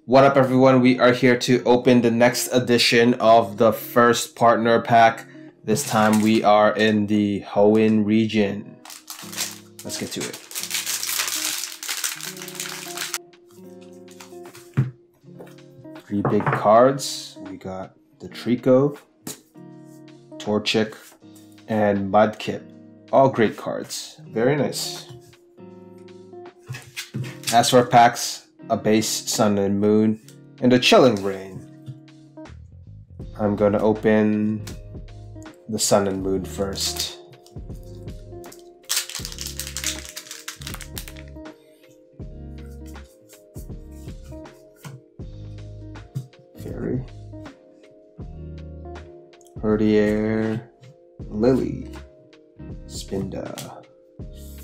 What up, everyone? We are here to open the next edition of the first partner pack. This time we are in the Hoenn region. Let's get to it. Three big cards. We got the Trico, Torchic, and Mudkip. All great cards. Very nice. As for packs, a base Sun and Moon, and a Chilling Reign. I'm gonna open the Sun and Moon first. Fairy, Herdier, Lily, Spinda,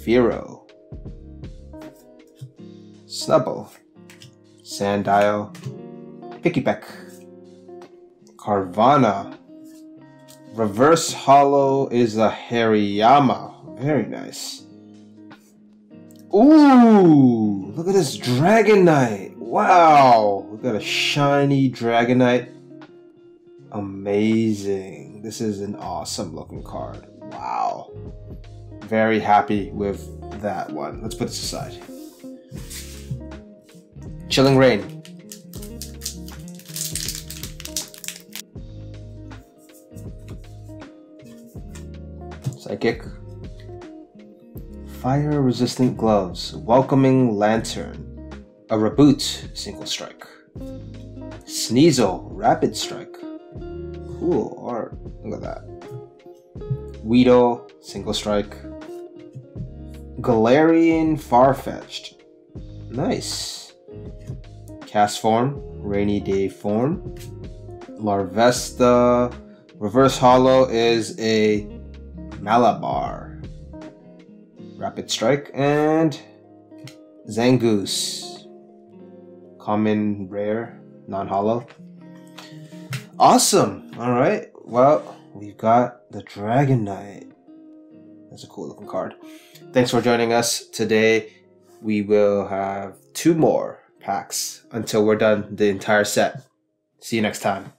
Fearow, Snubble, Sandile, Pikipek, Carvana. Reverse Hollow is a Hariyama. Very nice. Ooh, look at this Dragonite. Wow, we got a shiny Dragonite. Amazing. This is an awesome looking card. Wow. Very happy with that one. Let's put this aside. Chilling Reign. Psychic. Fire Resistant Gloves. Welcoming Lantern. A Reboot, Single Strike. Sneasel, Rapid Strike. Cool art. Look at that. Weedle, Single Strike. Galarian Farfetch'd. Nice. Cast Form, Rainy Day Form. Larvesta. Reverse Hollow is a Malabar. Rapid Strike. And Zangoose. Common, Rare, Non-Hollow. Awesome! Alright, well, we've got the Dragonite. That's a cool looking card. Thanks for joining us today. We will have 2 more packs until we're done the entire set. See you next time.